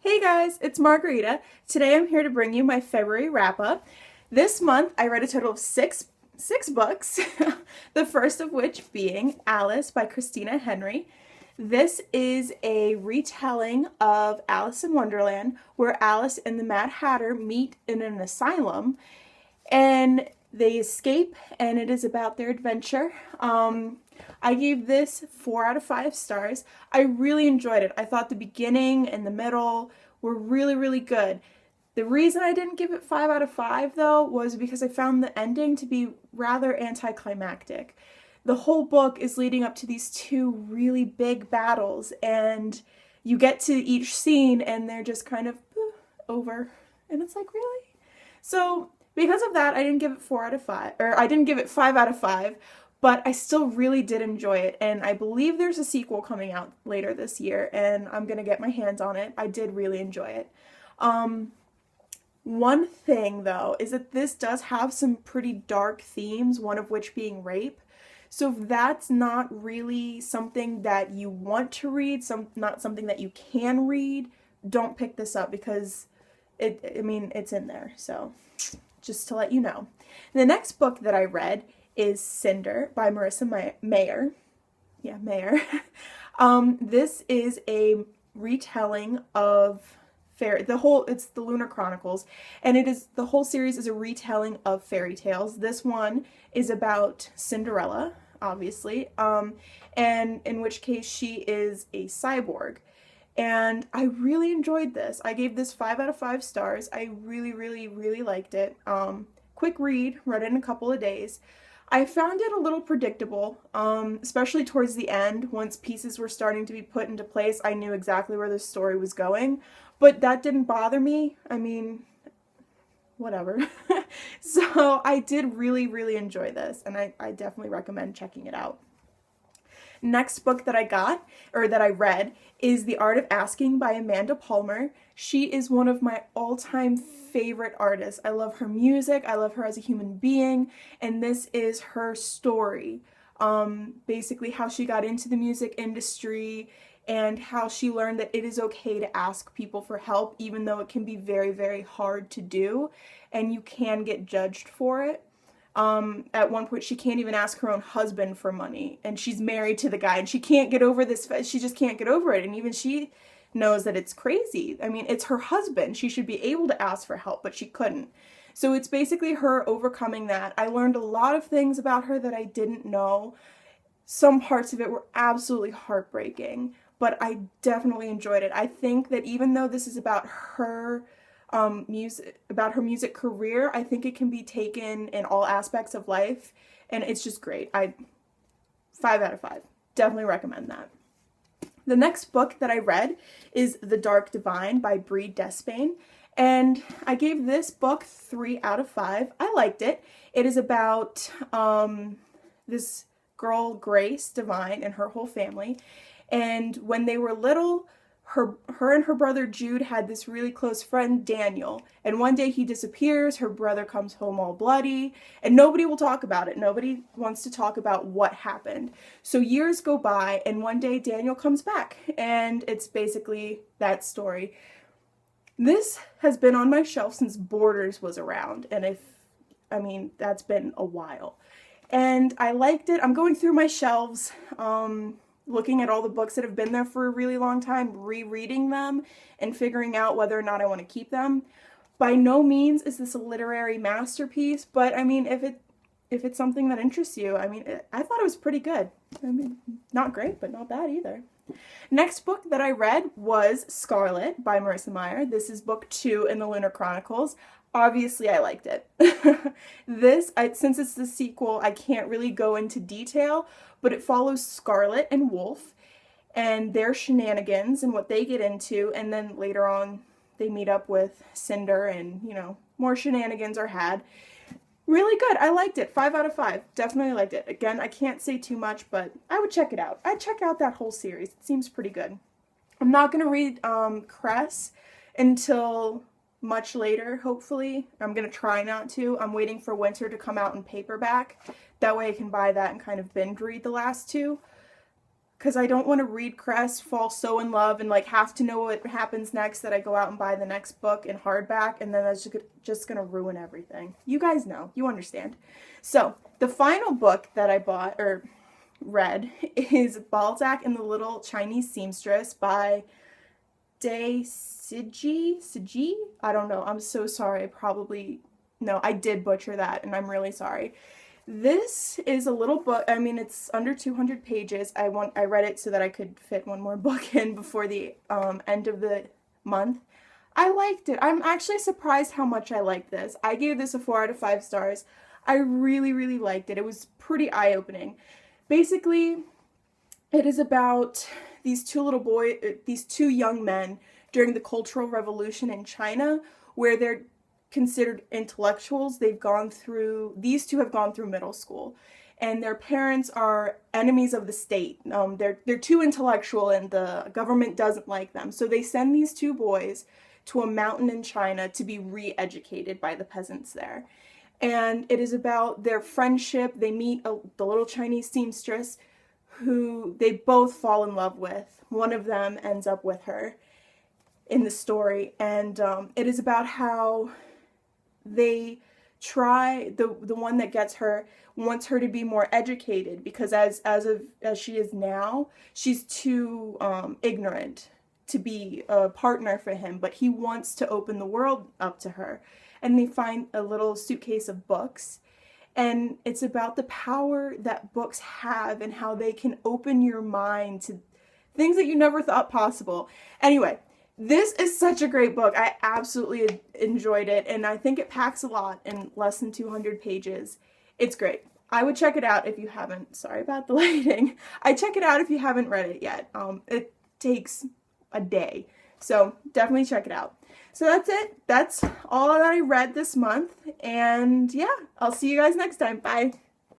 Hey guys, it's Margarita. Today I'm here to bring you my February wrap-up. This month I read a total of six books, the first of which being Alice by Christina Henry. This is a retelling of Alice in Wonderland, where Alice and the Mad Hatter meet in an asylum and they escape, and it is about their adventure. I gave this 4 out of 5 stars. I really enjoyed it. I thought the beginning and the middle were really, really good. The reason I didn't give it 5 out of 5 though was because I found the ending to be rather anticlimactic. The whole book is leading up to these two really big battles, and you get to each scene and they're just kind of over. And it's like, really? So because of that, I didn't give it 4 out of 5, or I didn't give it 5 out of 5, but I still really did enjoy it, and I believe there's a sequel coming out later this year, and I'm gonna get my hands on it. I did really enjoy it. One thing though is that this does have some pretty dark themes, one of which being rape. So if that's not really something that you want to read, not something that you can read, don't pick this up because it's in there. So just to let you know. The next book that I read is Cinder by Marissa Mayer. Yeah, Mayer. This is a retelling of it's the Lunar Chronicles, and the whole series is a retelling of fairy tales. This one is about Cinderella, obviously, and in which case she is a cyborg. And I really enjoyed this. I gave this 5 out of 5 stars. I really, really, really liked it. Quick read, read it in a couple of days. I found it a little predictable, especially towards the end. Once pieces were starting to be put into place, I knew exactly where the story was going. But that didn't bother me. I mean, whatever. So I did really, really enjoy this, and I definitely recommend checking it out. Next book that I read is The Art of Asking by Amanda Palmer. She is one of my all-time favorite artists. I love her music, I love her as a human being, and this is her story. Basically how she got into the music industry and how she learned that it is okay to ask people for help, even though it can be very, very hard to do, and you can get judged for it. At one point she can't even ask her own husband for money, and she's married to the guy, and she can't get over this. She just can't get over it, and even she knows that it's crazy. I mean, it's her husband. She should be able to ask for help, but she couldn't. So it's basically her overcoming that. I learned a lot of things about her that I didn't know. Some parts of it were absolutely heartbreaking, but I definitely enjoyed it. I think that even though this is about her music career, I think it can be taken in all aspects of life, and it's just great. 5 out of 5. Definitely recommend that. The next book that I read is The Dark Divine by Bree Despain, and I gave this book 3 out of 5. I liked it. It is about this girl, Grace Divine, and her whole family, and when they were little, her and her brother Jude had this really close friend, Daniel, and one day he disappears. Her brother comes home all bloody, and nobody will talk about it. Nobody wants to talk about what happened. So years go by, and one day Daniel comes back, and it's basically that story. This has been on my shelf since Borders was around, and that's been a while. And I liked it. I'm going through my shelves, looking at all the books that have been there for a really long time, rereading them, and figuring out whether or not I want to keep them. By no means is this a literary masterpiece, but I mean, if it's something that interests you, I thought it was pretty good. Not great, but not bad either. Next book that I read was Scarlet by Marissa Mayer. This is book 2 in the Lunar Chronicles. Obviously, I liked it. Since it's the sequel, I can't really go into detail, but it follows Scarlet and Wolf and their shenanigans and what they get into, and then later on they meet up with Cinder, and more shenanigans are had. Really good. I liked it. 5 out of 5. Definitely liked it. Again, I can't say too much, but I would check it out. I'd check out that whole series. It seems pretty good. I'm not going to read Cress until much later, hopefully. I'm going to try not to. I'm waiting for Winter to come out in paperback. That way I can buy that and kind of binge read the last 2. because I don't want to read Cress, fall so in love, and like have to know what happens next that I go out and buy the next book in hardback, and then that's just gonna ruin everything. You guys know, you understand. So the final book that I bought or read is Baltic and the Little Chinese Seamstress by Day Siji. I don't know. I'm so sorry. I did butcher that, and I'm really sorry. This is a little book. I mean, it's under 200 pages. I read it so that I could fit one more book in before the end of the month. I liked it. I'm actually surprised how much I liked this. I gave this a 4 out of 5 stars. I really, really liked it. It was pretty eye-opening. Basically, it is about these two young men during the Cultural Revolution in China, where they're considered intellectuals. These two have gone through middle school, and their parents are enemies of the state. They're too intellectual, and the government doesn't like them. So they send these two boys to a mountain in China to be re-educated by the peasants there. And it is about their friendship. They meet the little Chinese seamstress who they both fall in love with. One of them ends up with her in the story, and it is about how they try, the one that gets her wants her to be more educated, because as she is now, she's too ignorant to be a partner for him, but he wants to open the world up to her. And they find a little suitcase of books, and it's about the power that books have and how they can open your mind to things that you never thought possible. Anyway, this is such a great book. I absolutely enjoyed it, and I think it packs a lot in less than 200 pages. It's great. I would check it out if you haven't. Sorry about the lighting. I'd check it out if you haven't read it yet. It takes a day, so definitely check it out. So that's it. That's all that I read this month, and yeah, I'll see you guys next time. Bye.